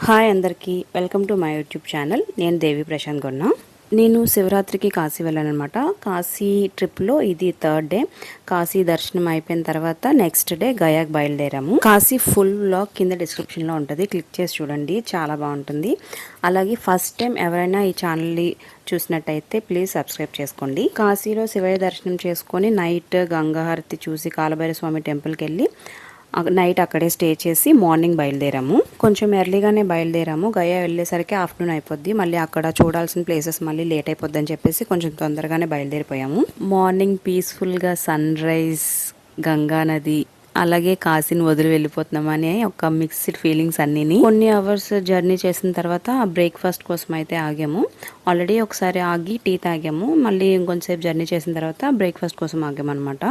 Hi అందరికీ welcome to my YouTube channel. నేను దేవి ప్రశాంత్ గొన్న. నేను శివరాత్రికి కాశీ వెళ్ళానమాట. కాశీ ట్రిప్లో ఇది థర్డ్ డే. కాశీ దర్శనం అయిపోయిన తర్వాత నెక్స్ట్ డే గయాకి బయలుదేరాము. కాశీ ఫుల్ వ్లాగ్ కింద డిస్క్రిప్షన్లో ఉంటుంది, క్లిక్ చేసి చూడండి, చాలా బాగుంటుంది. అలాగే ఫస్ట్ టైం ఎవరైనా ఈ ఛానల్ని చూసినట్టయితే ప్లీజ్ సబ్స్క్రైబ్ చేసుకోండి. కాశీలో శివయ్య దర్శనం చేసుకొని నైట్ గంగాహారతి చూసి కాలభైరవ స్వామి టెంపుల్కి వెళ్ళి నైట్ అక్కడే స్టే చేసి మార్నింగ్ బయలుదేరాము. కొంచెం ఎర్లీగానే బయలుదేరాము. గయా వెళ్ళేసరికి ఆఫ్టర్నూన్ అయిపోద్ది. మళ్ళీ అక్కడ చూడాల్సిన ప్లేసెస్ మళ్ళీ లేట్ అయిపోద్ది అని చెప్పేసి కొంచెం తొందరగానే బయలుదేరిపోయాము. మార్నింగ్ పీస్ఫుల్గా సన్ రైజ్, గంగా నది, అలాగే కాశీని వదిలి వెళ్ళిపోతున్నామని ఒక మిక్స్డ్ ఫీలింగ్స్ అన్నీ. కొన్ని అవర్స్ జర్నీ చేసిన తర్వాత బ్రేక్ఫాస్ట్ కోసం అయితే ఆగాము. ఆల్రెడీ ఒకసారి ఆగి టీ తాగాము. మళ్ళీ ఇంకొంచెంసేపు జర్నీ చేసిన తర్వాత బ్రేక్ఫాస్ట్ కోసం ఆగామన్నమాట.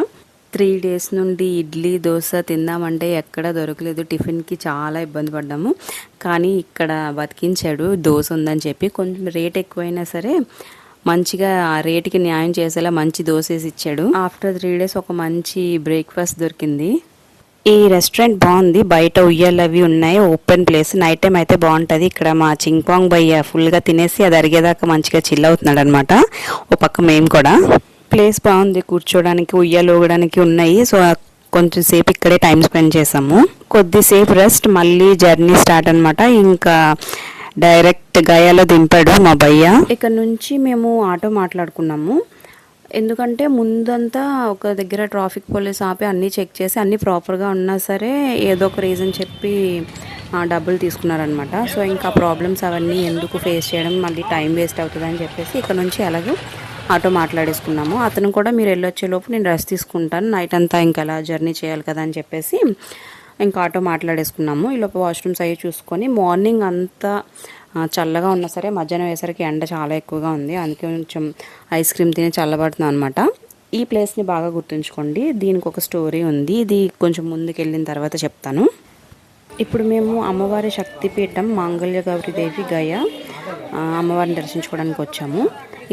3 days నుండి ఇడ్లీ దోశ తిందామంటే ఎక్కడ దొరకలేదు. టిఫిన్కి చాలా ఇబ్బంది పడ్డాము. కానీ ఇక్కడ బతికించాడు దోశ ఉందని చెప్పి. కొంచెం రేట్ ఎక్కువైనా సరే మంచిగా ఆ రేటుకి న్యాయం చేసేలా మంచి దోశ వేసి ఇచ్చాడు. ఆఫ్టర్ 3 days ఒక మంచి బ్రేక్ఫాస్ట్ దొరికింది. ఈ రెస్టారెంట్ బాగుంది. బయట ఉయ్యాలు అవి ఉన్నాయి, ఓపెన్ ప్లేస్. నైట్ టైం అయితే బాగుంటుంది. ఇక్కడ మా చింగ్పాంగ్ భయ్య ఫుల్గా తినేసి అది అరిగేదాకా మంచిగా చిల్ అవుతున్నాడు అనమాట. ఓ పక్క మేము కూడా. ప్లేస్ బాగుంది, కూర్చోడానికి ఉయ్యాలు ఊగడానికి ఉన్నాయి. సో కొంచెం సేపు ఇక్కడే టైం స్పెండ్ చేసాము. కొద్దిసేపు రెస్ట్, మళ్ళీ జర్నీ స్టార్ట్ అనమాట. ఇంకా డైరెక్ట్ గయాలో దింపాడు మా భయ్య. ఇక్కడ నుంచి మేము ఆటో మాట్లాడుకున్నాము. ఎందుకంటే ముందంతా ఒక దగ్గర ట్రాఫిక్ పోలీస్ ఆపి అన్నీ చెక్ చేసి అన్నీ ప్రాపర్గా ఉన్నా సరే ఏదో ఒక రీజన్ చెప్పి డబ్బులు తీసుకున్నారనమాట. సో ఇంకా ప్రాబ్లమ్స్ అవన్నీ ఎందుకు ఫేస్ చేయడం, మళ్ళీ టైం వేస్ట్ అవుతుంది అని చెప్పేసి ఇక్కడ నుంచి అలాగే ఆటో మాట్లాడేసుకున్నాము. అతను కూడా మీరు వెళ్ళొచ్చేలోపు నేను రెస్ట్ తీసుకుంటాను, నైట్ అంతా ఇంకా అలా జర్నీ చేయాలి కదా అని చెప్పేసి ఇంకా ఆటో మాట్లాడేసుకున్నాము. ఈలోపు వాష్రూమ్స్ అవి చూసుకొని మార్నింగ్ అంతా చల్లగా ఉన్నా సరే మధ్యాహ్నం వేసరికి ఎండ చాలా ఎక్కువగా ఉంది. అందుకే కొంచెం ఐస్ క్రీమ్ తిని చల్లబడుతున్నాం అనమాట. ఈ ప్లేస్ని బాగా గుర్తుంచుకోండి, దీనికి ఒక స్టోరీ ఉంది. ఇది కొంచెం ముందుకు వెళ్ళిన తర్వాత చెప్తాను. ఇప్పుడు మేము అమ్మవారి శక్తిపీఠం మాంగళ్య గౌరీదేవి గయ అమ్మవారిని దర్శించుకోవడానికి వచ్చాము.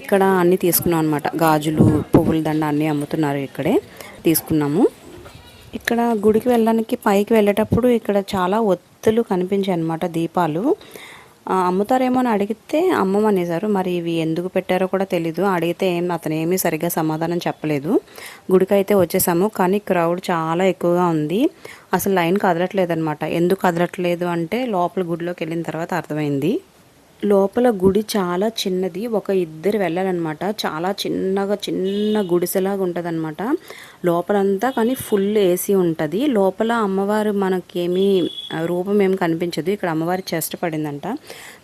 ఇక్కడ అన్నీ తీసుకున్నాం అనమాట. గాజులు, పువ్వుల దండ అన్నీ అమ్ముతున్నారు, ఇక్కడే తీసుకున్నాము. ఇక్కడ గుడికి వెళ్ళడానికి పైకి వెళ్ళేటప్పుడు ఇక్కడ చాలా ఒత్తులు కనిపించాయి అనమాట, దీపాలు. అమ్ముతారేమో అని అడిగితే అమ్మమనేసారు. మరి ఇవి ఎందుకు పెట్టారో కూడా తెలీదు. అడిగితే అతను ఏమీ సరిగ్గా సమాధానం చెప్పలేదు. గుడికి అయితే వచ్చేసాము. కానీ క్రౌడ్ చాలా ఎక్కువగా ఉంది. అసలు లైన్ కదలట్లేదు అనమాట. ఎందుకు కదలట్లేదు అంటే లోపల గుడిలోకి వెళ్ళిన తర్వాత అర్థమైంది. లోపల గుడి చాలా చిన్నది, ఒక ఇద్దరు వెళ్ళాలన్నమాట. చాలా చిన్న గుడిసెలాగా ఉంటుంది అనమాట లోపలంతా. కానీ ఫుల్ ఏసీ ఉంటుంది. లోపల అమ్మవారు మనకేమీ రూపం ఏమి కనిపించదు. ఇక్కడ అమ్మవారి చెస్ట్ పడిందంట.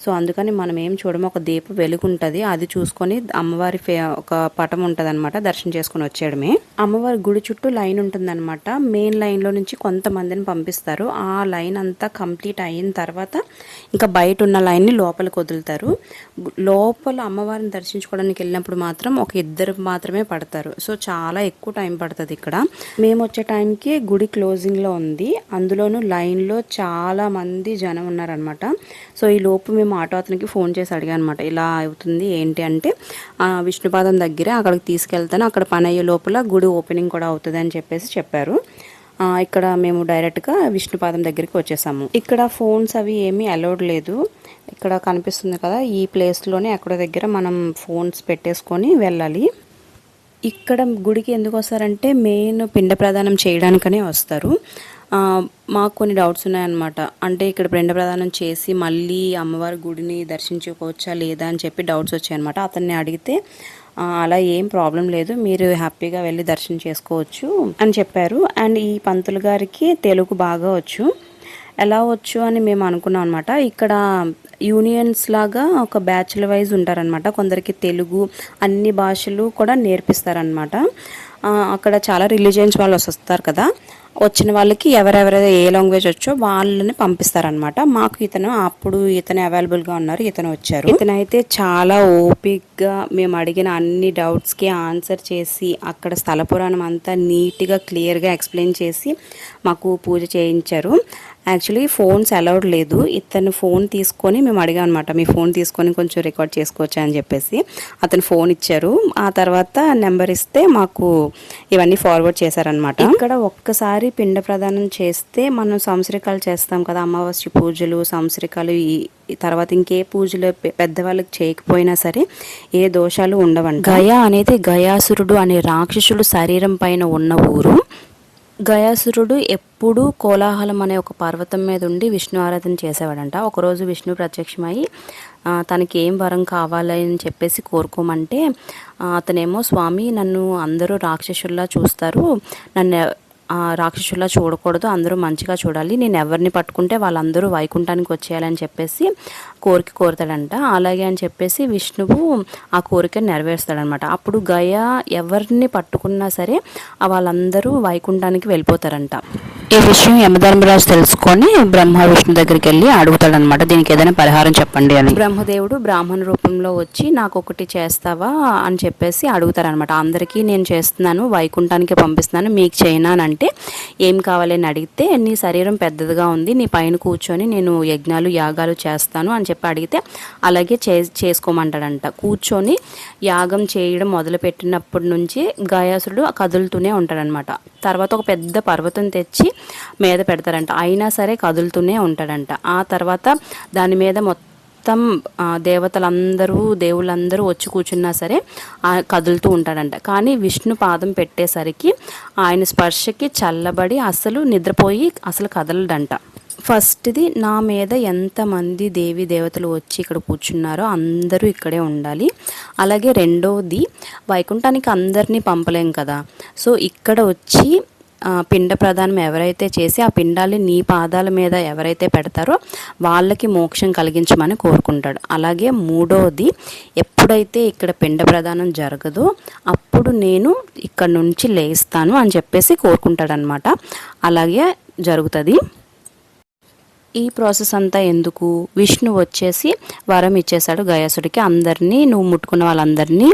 సో అందుకని మనం ఏం చూడము, ఒక దీపం వెలుగుంటుంది, అది చూసుకొని అమ్మవారి ఒక పటం ఉంటుంది అనమాట, దర్శనం చేసుకుని వచ్చేయడమే. అమ్మవారి గుడి చుట్టూ లైన్ ఉంటుందన్నమాట. మెయిన్ లైన్లో నుంచి కొంతమందిని పంపిస్తారు. ఆ లైన్ అంతా కంప్లీట్ అయిన తర్వాత ఇంకా బయట ఉన్న లైన్ని లోపలికి వదులుతారు. లోపల అమ్మవారిని దర్శించుకోవడానికి వెళ్ళినప్పుడు మాత్రం ఒక ఇద్దరు మాత్రమే పడతారు. సో చాలా ఎక్కువ టైం పడుతుంది ఇక్కడ. మేము వచ్చే టైంకి గుడి క్లోజింగ్లో ఉంది. అందులోనూ లైన్లో చాలా మంది జనం ఉన్నారనమాట. సో ఈ లోపు మేము ఆటో అతనికి ఫోన్ చేసి అడిగాను అనమాట, ఇలా అవుతుంది ఏంటి అంటే విష్ణుపాదం దగ్గరే అక్కడికి తీసుకెళ్తాను, అక్కడ పని అయ్యే లోపల గుడి ఓపెనింగ్ కూడా అవుతుంది అని చెప్పేసి చెప్పారు. ఇక్కడ మేము డైరెక్ట్గా విష్ణుపాదం దగ్గరికి వచ్చేసాము. ఇక్కడ ఫోన్స్ అవి ఏమీ అలౌడ్ లేదు. ఇక్కడ కనిపిస్తుంది కదా, ఈ ప్లేస్లోనే ఎక్కడో దగ్గర మనం ఫోన్స్ పెట్టేసుకొని వెళ్ళాలి. ఇక్కడ గుడికి ఎందుకు వస్తారంటే మెయిన్ పిండ ప్రదానం చేయడానికనే వస్తారు. మాకు కొన్ని డౌట్స్ ఉన్నాయన్నమాట. అంటే ఇక్కడ పిండ ప్రదానం చేసి మళ్ళీ అమ్మవారి గుడిని దర్శించుకోవచ్చా లేదా అని చెప్పి డౌట్స్ వచ్చాయన్నమాట. అతన్ని అడిగితే అలా ఏం ప్రాబ్లం లేదు, మీరు హ్యాపీగా వెళ్ళి దర్శనం చేసుకోవచ్చు అని చెప్పారు. అండ్ ఈ పంతులు గారికి తెలుగు బాగా వచ్చు. ఎలా వచ్చు అని మేము అనుకున్నాం అనమాట. ఇక్కడ యూనియన్స్ లాగా ఒక బ్యాచ్ల వైజ్ ఉంటారనమాట. కొందరికి తెలుగు, అన్ని భాషలు కూడా నేర్పిస్తారనమాట. అక్కడ చాలా రిలీజియన్స్ వాళ్ళు వస్తారు కదా, వచ్చిన వాళ్ళకి ఎవరెవరైతే ఏ లాంగ్వేజ్ వచ్చో వాళ్ళని పంపిస్తారనమాట. మాకు ఇతను అవైలబుల్గా ఉన్నారు, ఇతను వచ్చారు. ఇతనైతే చాలా ఓపిక్గా మేము అడిగిన అన్ని డౌట్స్కి ఆన్సర్ చేసి అక్కడ స్థల పురాణం అంతా నీట్గా క్లియర్గా ఎక్స్ప్లెయిన్ చేసి మాకు పూజ చేయించారు. యాక్చువల్లీ ఫోన్స్ అలౌడ్ లేదు. ఇతను ఫోన్ తీసుకొని మేము అడిగాం అనమాట, మీ ఫోన్ తీసుకొని కొంచెం రికార్డ్ చేసుకోవచ్చా అని చెప్పేసి. అతను ఫోన్ ఇచ్చారు. ఆ తర్వాత నెంబర్ ఇస్తే మాకు ఇవన్నీ ఫార్వర్డ్ చేశారనమాట. ఇక్కడ ఒక్కసారి పిండ ప్రదానం చేస్తే మనం సంవత్సరికాలు చేస్తాం కదా, అమావాస్య పూజలు, సంవత్సరికాలు, ఈ తర్వాత ఇంకే పూజలు పెద్దవాళ్ళకి చేయకపోయినా సరే ఏ దోషాలు ఉండవంట. గయా అనేది గయాసురుడు అనే రాక్షసుడు శరీరం పైన ఉన్న ఊరు. గయాసురుడు ఎప్పుడూ కోలాహలం అనే ఒక పర్వతం మీద ఉండి విష్ణు ఆరాధన చేసేవాడంట. ఒకరోజు విష్ణు ప్రత్యక్షమై తనకి ఏం వరం కావాలని చెప్పేసి కోరుకోమంటే అతనేమో, స్వామి నన్ను అందరూ రాక్షసుల్లా చూస్తారు, నన్ను రాక్షసుల్లా చూడకూడదు, అందరూ మంచిగా చూడాలి, నేను ఎవరిని పట్టుకుంటే వాళ్ళందరూ వైకుంఠానికి వచ్చేయాలని చెప్పేసి కోరుతాడంట. అలాగే అని చెప్పేసి విష్ణువు ఆ కోరికను నెరవేరుస్తాడనమాట. అప్పుడు గయ ఎవరిని పట్టుకున్నా సరే వాళ్ళందరూ వైకుంఠానికి వెళ్ళిపోతారంట. ఈ విషయం యమధర్మరాజు తెలుసుకొని బ్రహ్మ విష్ణు దగ్గరికి వెళ్ళి అడుగుతాడనమాట, దీనికి ఏదైనా పరిహారం చెప్పండి అని. బ్రహ్మదేవుడు బ్రాహ్మణ రూపంలో వచ్చి నాకు ఒకటి చేస్తావా అని చెప్పేసి అడుగుతారనమాట. అందరికీ నేను చేస్తున్నాను, వైకుంఠానికి పంపిస్తున్నాను, మీకు చేయనానంటే ఏం కావాలని అడిగితే, నీ శరీరం పెద్దదిగా ఉంది, నీ పైన కూర్చొని నేను యజ్ఞాలు యాగాలు చేస్తాను అని చెప్పి అడిగితే అలాగే చేసుకోమంటాడంట. కూర్చొని యాగం చేయడం మొదలుపెట్టినప్పటి నుంచి గయాసురుడు కదులుతూనే ఉంటాడనమాట. తర్వాత ఒక పెద్ద పర్వతం తెచ్చి మీద పెడతారంట, అయినా సరే కదులుతూనే ఉంటాడంట. ఆ తర్వాత దాని మీద మొత్తం దేవతలందరూ దేవుళ్ళందరూ వచ్చి కూర్చున్నా సరే కదులుతూ ఉంటాడంట. కానీ విష్ణు పాదం పెట్టేసరికి ఆయన స్పర్శకి చల్లబడి అసలు నిద్రపోయి అసలు కదలడంట. ఫస్ట్ది, నా మీద ఎంతమంది దేవి దేవతలు వచ్చి ఇక్కడ కూర్చున్నారో అందరూ ఇక్కడే ఉండాలి. అలాగే రెండోది, వైకుంఠానికి అందరినీ పంపలేం కదా, సో ఇక్కడ వచ్చి పిండ ప్రదానం ఎవరైతే చేసి ఆ పిండాన్ని నీ పాదాల మీద ఎవరైతే పెడతారో వాళ్ళకి మోక్షం కలిగించమని కోరుకుంటాడు. అలాగే మూడోది, ఎప్పుడైతే ఇక్కడ పిండ ప్రదానం జరగదో అప్పుడు నేను ఇక్కడ నుంచి లేస్తాను అని చెప్పేసి కోరుకుంటాడనమాట. అలాగే జరుగుతుంది. ఈ ప్రాసెస్ అంతా ఎందుకు, విష్ణు వచ్చేసి వరం ఇచ్చేశాడు గయాసుడికి, అందరినీ నువ్వు ముట్టుకున్న వాళ్ళందరినీ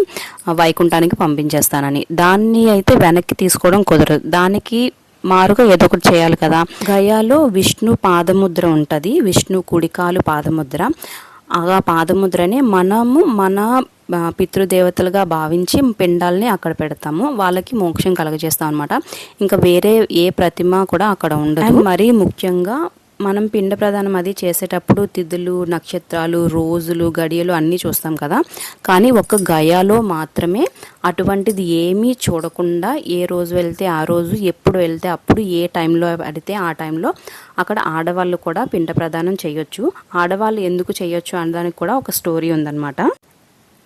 వైకుంఠానికి పంపించేస్తానని. దాన్ని అయితే వెనక్కి తీసుకోవడం కుదరదు, దానికి మారుగా ఏదో ఒకటి చేయాలి కదా. గయాలో విష్ణు పాదముద్ర ఉంటుంది, విష్ణు కుడికాలు పాదముద్ర. ఆ పాదముద్రనే మనము మన పితృదేవతలుగా భావించి పిండాలని అక్కడ పెడతాము, వాళ్ళకి మోక్షం కలగజేస్తాం అనమాట. ఇంకా వేరే ఏ ప్రతిమ కూడా అక్కడ ఉండదు. మరీ ముఖ్యంగా మనం పిండ ప్రదానం అది చేసేటప్పుడు తిథులు, నక్షత్రాలు, రోజులు, గడియలు అన్నీ చూస్తాం కదా, కానీ ఒక గయాలో మాత్రమే అటువంటిది ఏమీ చూడకుండా ఏ రోజు వెళ్తే ఆ రోజు, ఎప్పుడు వెళ్తే అప్పుడు, ఏ టైంలో పడితే ఆ టైంలో అక్కడ ఆడవాళ్ళు కూడా పిండ ప్రదానం చేయొచ్చు. ఆడవాళ్ళు ఎందుకు చేయొచ్చు అనడానికి కూడా ఒక స్టోరీ ఉందన్నమాట.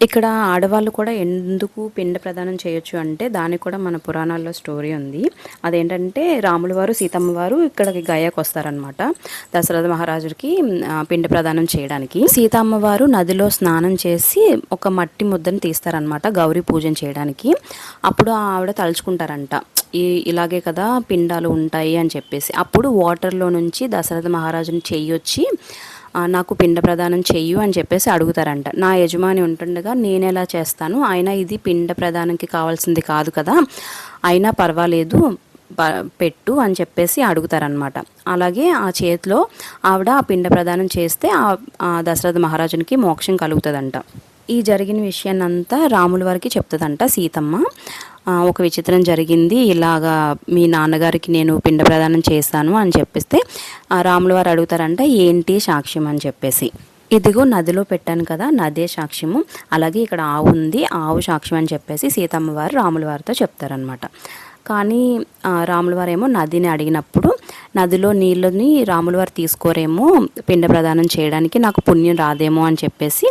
ఇక్కడ ఆడవాళ్ళు కూడా ఎందుకు పిండ ప్రదానం చేయొచ్చు అంటే దానికి కూడా మన పురాణాల్లో స్టోరీ ఉంది. అదేంటంటే రాముల వారు సీతమ్మ వారు ఇక్కడికి గయాకు వస్తారనమాట దశరథ మహారాజుకి పిండ ప్రదానం చేయడానికి. సీతమ్మ వారు నదిలో స్నానం చేసి ఒక మట్టి ముద్దను తీస్తారనమాట గౌరీ పూజన చేయడానికి. అప్పుడు ఆవిడ తలుచుకుంటారంట, ఇలాగే కదా పిండాలు ఉంటాయి అని చెప్పేసి. అప్పుడు వాటర్లో నుంచి దశరథ మహారాజుని చెయ్యొచ్చి నాకు పిండ ప్రదానం చెయ్యు అని చెప్పేసి అడుగుతారంట. నా యజమాని ఉంటుండగా నేను ఎలా చేస్తాను, అయినా ఇది పిండ ప్రదానానికి కావాల్సింది కాదు కదా, అయినా పర్వాలేదు పెట్టు అని చెప్పేసి అడుగుతారనమాట. అలాగే ఆ చేతిలో ఆవిడ ఆ పిండ ప్రదానం చేస్తే ఆ దశరథ మహారాజునికి మోక్షం కలుగుతుందంట. ఈ జరిగిన విషయాన్నంతా రాముల వారికి చెప్తుందంట సీతమ్మ. ఒక విచిత్రం జరిగింది, ఇలాగా మీ నాన్నగారికి నేను పిండ ప్రదానం చేశాను అని చెప్పేస్తే రాముల వారు అడుగుతారంట, ఏంటి సాక్ష్యం అని చెప్పేసి. ఇదిగో నదిలో పెట్టాను కదా, నదే సాక్ష్యము, అలాగే ఇక్కడ ఆవు ఉంది, ఆవు సాక్ష్యం అని చెప్పేసి సీతమ్మ వారు రాముల వారితో చెప్తారనమాట. కానీ రాముల వారేమో నదిని అడిగినప్పుడు నదిలో నీళ్ళని రాముల వారు తీసుకోరేమో పిండ ప్రదానం చేయడానికి, నాకు పుణ్యం రాదేమో అని చెప్పేసి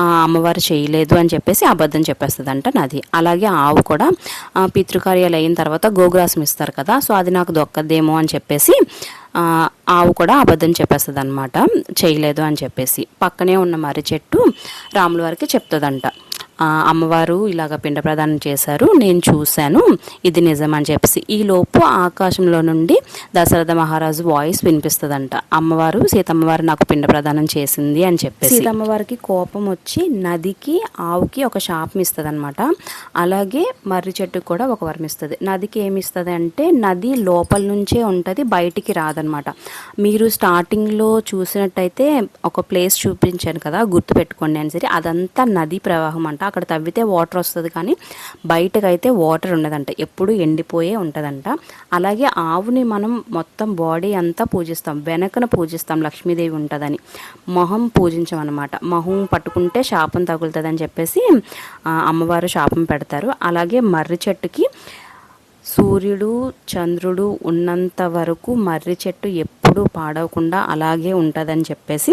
అమ్మవారు చేయలేదు అని చెప్పేసి అబద్ధం చెప్పేస్తుందంట నది. అలాగే ఆవు కూడా పితృకార్యాలు అయిన తర్వాత గోగ్రాసం ఇస్తారు కదా, సో అది నాకు దొక్కదేమో అని చెప్పేసి ఆవు కూడా అబద్ధం చెప్పేస్తుంది అనమాట, చేయలేదు అని చెప్పేసి. పక్కనే ఉన్న మర్రి చెట్టు రాముల వారికి చెప్తుందంట, అమ్మవారు ఇలాగ పిండ ప్రదానం చేశారు, నేను చూశాను, ఇది నిజం అని చెప్పేసి. ఈ లోపు ఆకాశంలో నుండి దశరథ మహారాజు వాయిస్ వినిపిస్తుందంట, అమ్మవారు సీతమ్మవారు నాకు పిండ ప్రదానం చేసింది అని చెప్పేసి. సీతమ్మవారికి కోపం వచ్చి నదికి ఆవుకి ఒక శాపం ఇస్తుంది అనమాట. అలాగే మర్రి చెట్టుకు కూడా ఒక వరం ఇస్తుంది. నదికి ఏమి ఇస్తుంది అంటే నది లోపల నుంచే ఉంటుంది, బయటికి రాదనమాట. మీరు స్టార్టింగ్లో చూసినట్టయితే ఒక ప్లేస్ చూపించాను కదా, గుర్తుపెట్టుకోండి అని సరే, అదంతా నది ప్రవాహం అంట. అక్కడ తవ్వితే వాటర్ వస్తుంది కానీ బయటకైతే వాటర్ ఉండదంట, ఎప్పుడు ఎండిపోయే ఉంటుందంట. అలాగే ఆవుని మనం మొత్తం బాడీ అంతా పూజిస్తాం, వెనకన పూజిస్తాం, లక్ష్మీదేవి ఉంటుందని. మొహం పూజించమన్నమాట. మొహం పట్టుకుంటే శాపం తగులుతుందని చెప్పేసి అమ్మవారు శాపం పెడతారు. అలాగే మర్రి చెట్టుకి సూర్యుడు చంద్రుడు ఉన్నంత వరకు మర్రి చెట్టు ఎప్పుడూ పాడవకుండా అలాగే ఉంటుందని చెప్పేసి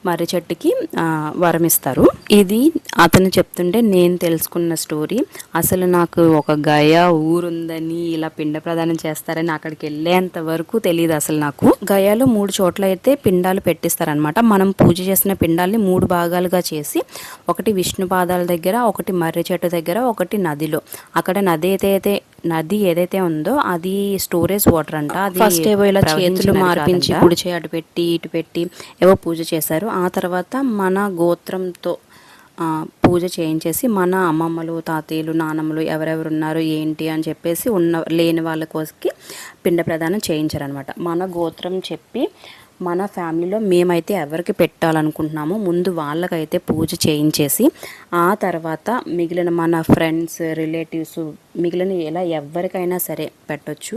మర్రి చెట్టుకి వరమిస్తారు. ఇది అతను చెప్తుంటే నేను తెలుసుకున్న స్టోరీ. అసలు నాకు ఒక గయ ఊరుందని, ఇలా పిండ ప్రదానం చేస్తారని అక్కడికి వెళ్ళేంత వరకు తెలియదు అసలు నాకు. గయాలో 3 చోట్ల అయితే పిండాలు పెట్టిస్తారనమాట. మనం పూజ చేసిన పిండాల్ని 3 భాగాలుగా చేసి, ఒకటి విష్ణు పాదాల దగ్గర, ఒకటి మర్రి చెట్టు దగ్గర, ఒకటి నదిలో. అక్కడ నది ఏదైతే ఉందో అది స్టోరేజ్ వాటర్ అంట. అది ఫస్ట్ ఏవో ఇలా చేతులు మార్పించి కుడి చేయి అటు పెట్టి ఇటు పెట్టి ఏవో పూజ చేశారు. ఆ తర్వాత మన గోత్రంతో పూజ చేయించేసి మన అమ్మమ్మలు తాతయ్యలు నానమ్మలు ఎవరెవరు ఉన్నారు ఏంటి అని చెప్పేసి లేని వాళ్ళ కోసకి పిండ ప్రదానం చేయించారనమాట. మన గోత్రం చెప్పి మన ఫ్యామిలీలో మేమైతే ఎవరికి పెట్టాలనుకుంటున్నామో ముందు వాళ్ళకైతే పూజ చేయించేసి, ఆ తర్వాత మిగిలిన మన ఫ్రెండ్స్ రిలేటివ్స్ మిగిలిన ఎలా ఎవరికైనా సరే పెట్టొచ్చు.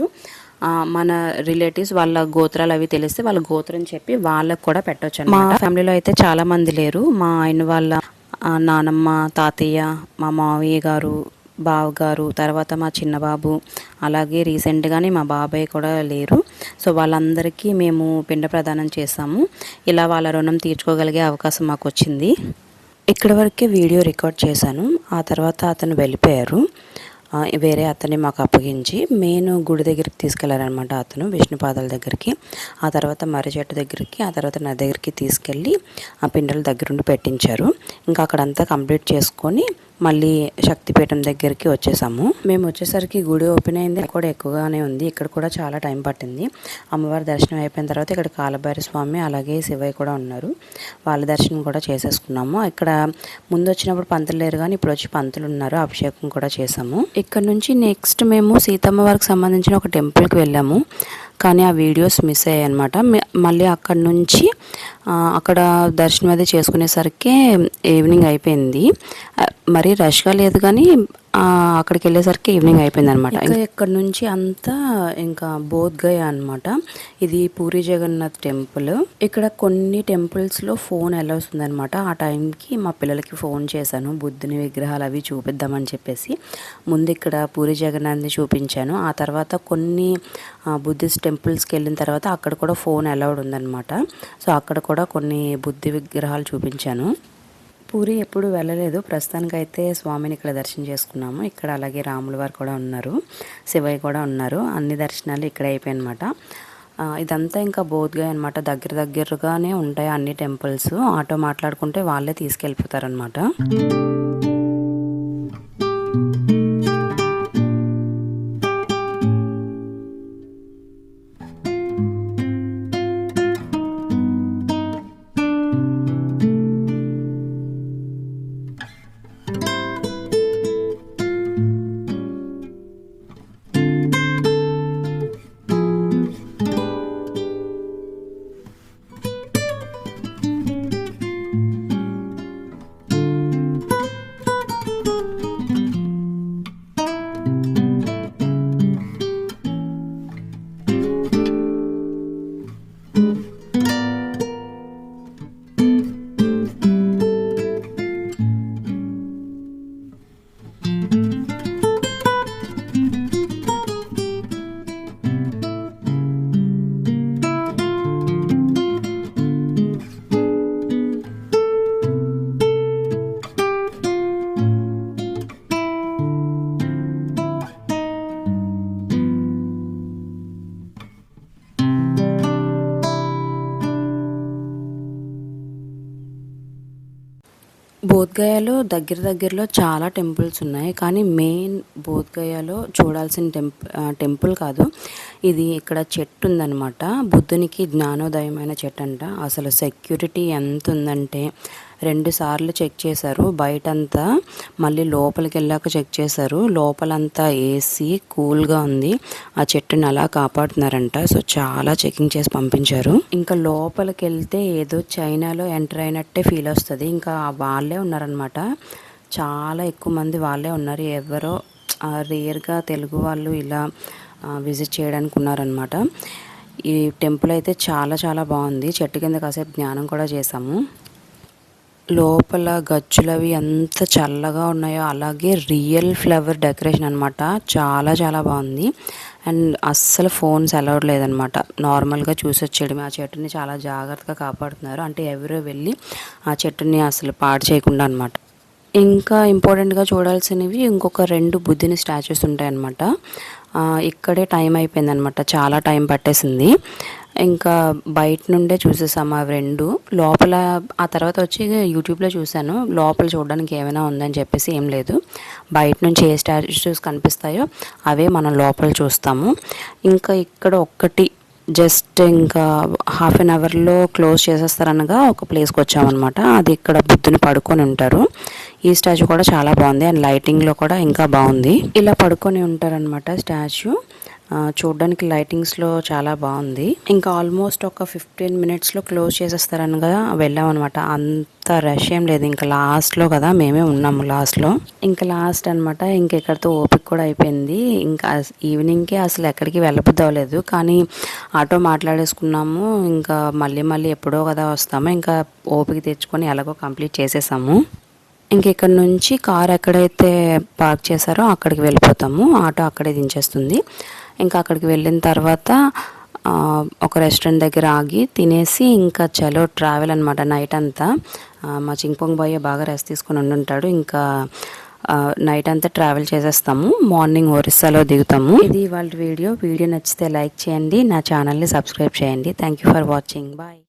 మన రిలేటివ్స్ వాళ్ళ గోత్రాలు అవి తెలిస్తే వాళ్ళ గోత్రం చెప్పి వాళ్ళకు కూడా పెట్టొచ్చు. మా ఫ్యామిలీలో అయితే చాలామంది లేరు. మా ఆయన వాళ్ళ నానమ్మ తాతయ్య మా మావయ్య గారు బావగారు తర్వాత మా చిన్నబాబు అలాగే రీసెంట్గానే మా బాబాయ్ కూడా లేరు. సో వాళ్ళందరికీ మేము పిండ ప్రదానం చేసాము. ఇలా వాళ్ళ రుణం తీర్చుకోగలిగే అవకాశం మాకు వచ్చింది. ఇక్కడ వరకే వీడియో రికార్డ్ చేశాను. ఆ తర్వాత అతను వెళ్ళిపోయారు. వేరే అతన్ని మాకు అప్పగించి మెయిన్ గుడి దగ్గరికి తీసుకెళ్లారనమాట. అతను విష్ణుపాదాల దగ్గరికి, ఆ తర్వాత మర్రి చెట్టు దగ్గరికి, ఆ తర్వాత నది దగ్గరికి తీసుకెళ్ళి ఆ పిండల దగ్గరుండి పెట్టించారు. ఇంకా అక్కడంతా కంప్లీట్ చేసుకొని మళ్ళీ శక్తిపీఠం దగ్గరికి వచ్చేసాము. మేము వచ్చేసరికి గుడి ఓపెన్ అయింది కూడా ఎక్కువగానే ఉంది. ఇక్కడ కూడా చాలా టైం పట్టింది. అమ్మవారి దర్శనం అయిపోయిన తర్వాత ఇక్కడ కాలభైరవ స్వామి అలాగే శివయ్య కూడా ఉన్నారు. వాళ్ళ దర్శనం కూడా చేసేసుకున్నాము. ఇక్కడ ముందు వచ్చినప్పుడు పంతులు లేరు కానీ ఇప్పుడు వచ్చి పంతులు ఉన్నారు. అభిషేకం కూడా చేసాము. ఇక్కడ నుంచి నెక్స్ట్ మేము సీతమ్మ వారికి సంబంధించిన ఒక టెంపుల్కి వెళ్ళాము. కానీ ఆ వీడియోస్ మిస్ అయ్యాయి అనమాట. మళ్ళీ అక్కడ నుంచి అక్కడ దర్శనం అది చేసుకునేసరికి ఈవినింగ్ అయిపోయింది. మరీ రష్గా లేదు కానీ అక్కడికి వెళ్ళేసరికి ఈవినింగ్ అయిపోయింది అనమాట. ఇంకా ఇక్కడ నుంచి అంతా ఇంకా బోధ్గయ అనమాట. ఇది పూరి జగన్నాథ్ టెంపుల్. ఇక్కడ కొన్ని టెంపుల్స్లో ఫోన్ ఎలా వస్తుందనమాట. ఆ టైంకి మా పిల్లలకి ఫోన్ చేశాను, బుద్ధుని విగ్రహాలు అవి చూపిద్దామని చెప్పేసి. ముందు ఇక్కడ పూరి జగన్నాథ్ని చూపించాను. ఆ తర్వాత కొన్ని బుద్ధిస్ట్ టెంపుల్స్కి వెళ్ళిన తర్వాత అక్కడ కూడా ఫోన్ అలౌడ్ ఉందన్నమాట. సో అక్కడ కూడా కొన్ని బుద్ధి విగ్రహాలు చూపించాను. పూరి ఎప్పుడు వెళ్ళలేదు. ప్రస్తుతానికైతే స్వామిని ఇక్కడ దర్శనం చేసుకున్నాము. ఇక్కడ అలాగే రాముల వారు కూడా ఉన్నారు, శివయ్య కూడా ఉన్నారు. అన్ని దర్శనాలు ఇక్కడ అయిపోయాయన్నమాట. ఇదంతా ఇంకా బోధ్గయ అనమాట. దగ్గరగానే ఉంటాయి అన్ని టెంపుల్స్. ఆటో మాట్లాడుకుంటే వాళ్ళే తీసుకెళ్ళిపోతారనమాట. బోధ్గయాలో దగ్గరలో చాలా టెంపుల్స్ ఉన్నాయి, కానీ మెయిన్ బోధ్గయాలో చూడాల్సిన టెంపుల్ కాదు ఇది. ఇక్కడ చెట్టు ఉందన్నమాట, బుద్ధునికి జ్ఞానోదయమైన చెట్టు అంట. అసలు సెక్యూరిటీ ఎంత ఉందంటే 2 సార్లు చెక్ చేశారు బయటంతా, మళ్ళీ లోపలికి వెళ్ళాక చెక్ చేశారు. లోపలంతా ఏసీ కూల్గా ఉంది, ఆ చెట్టుని అలా కాపాడుతున్నారంట. సో చాలా చెకింగ్ చేసి పంపించారు. ఇంకా లోపలికి వెళ్తే ఏదో చైనాలో ఎంటర్ అయినట్టే ఫీల్ వస్తుంది. ఇంకా వాళ్ళే ఉన్నారనమాట, చాలా ఎక్కువ మంది వాళ్ళే ఉన్నారు. ఎవరో రేర్గా తెలుగు వాళ్ళు ఇలా విజిట్ చేయడానికి ఉన్నారనమాట. ఈ టెంపుల్ అయితే చాలా బాగుంది. చెట్టు కింద కాసేపు ధ్యానం కూడా చేసాము. లోపల గచ్చులవి ఎంత చల్లగా ఉన్నాయో, అలాగే రియల్ ఫ్లవర్ డెకరేషన్ అనమాట. చాలా బాగుంది. అండ్ అస్సలు ఫోన్స్ అలౌడ్ లేదనమాట, నార్మల్గా చూసి వచ్చేయడమే. ఆ చెట్టుని చాలా జాగ్రత్తగా కాపాడుతున్నారు, అంటే ఎవరో వెళ్ళి ఆ చెట్టుని అసలు పాడు చేయకుండా అనమాట. ఇంకా ఇంపార్టెంట్గా చూడాల్సినవి ఇంకొక 2 బుద్ధుని స్టాచ్యూస్ ఉంటాయన్నమాట. ఇక్కడే టైం అయిపోయిందనమాట, చాలా టైం పట్టేసింది. ఇంకా బయట నుండే చూసేసాము అవి 2. లోపల ఆ తర్వాత వచ్చి యూట్యూబ్లో చూశాను, లోపల చూడడానికి ఏమైనా ఉందని చెప్పేసి ఏం లేదు. బయట నుంచి ఏ స్టాచ్యూస్ కనిపిస్తాయో అవే మనం లోపల చూస్తాము. ఇంకా ఇక్కడ ఒక్కటి జస్ట్ ఇంకా హాఫ్ అన్ అవర్లో క్లోజ్ చేసేస్తారనగా ఒక ప్లేస్కి వచ్చామన్నమాట. అది ఇక్కడ బుద్ధుని పడుకొని ఉంటారు. ఈ స్టాచ్యూ కూడా చాలా బాగుంది, అండ్ లైటింగ్లో కూడా ఇంకా బాగుంది. ఇలా పడుకొని ఉంటారనమాట స్టాచ్యూ. చూడడానికి లైటింగ్స్లో చాలా బాగుంది. ఇంకా ఆల్మోస్ట్ ఒక 15 మినిట్స్లో క్లోజ్ చేసేస్తారనగా వెళ్ళామన్నమాట. అంత రష్ ఏం లేదు, ఇంకా లాస్ట్లో కదా, మేమే ఉన్నాము లాస్ట్లో. ఇంకా లాస్ట్ అనమాట, ఇంక ఇక్కడితో ఓపిక కూడా అయిపోయింది. ఇంకా ఈవినింగ్కి అసలు ఎక్కడికి వెళ్ళబుద్ధి అవ్వలేదు, కానీ ఆటో మాట్లాడేసుకున్నాము. ఇంకా మళ్ళీ ఎప్పుడో కదా వస్తాము, ఇంకా ఓపిక తెచ్చుకొని ఎలాగో కంప్లీట్ చేసేసాము. ఇంక ఇక్కడ నుంచి కార్ ఎక్కడైతే పార్క్ చేశారో అక్కడికి వెళ్ళిపోతాము, ఆటో అక్కడే దించేస్తుంది. ఇంకా అక్కడికి వెళ్ళిన తర్వాత ఒక రెస్టారెంట్ దగ్గర ఆగి తినేసి ఇంకా చలో ట్రావెల్ అనమాట. నైట్ అంతా మా చింగ్పొంగ్ బాయ్ బాగా రెస్ట్ తీసుకొని ఉండుంటాడు. ఇంకా నైట్ అంతా ట్రావెల్ చేసేస్తాము, మార్నింగ్ ఒరిస్సాలో దిగుతాము. ఇది ఇవాళ వీడియో నచ్చితే లైక్ చేయండి, నా ఛానల్ని సబ్స్క్రైబ్ చేయండి. Thank you for watching. Bye.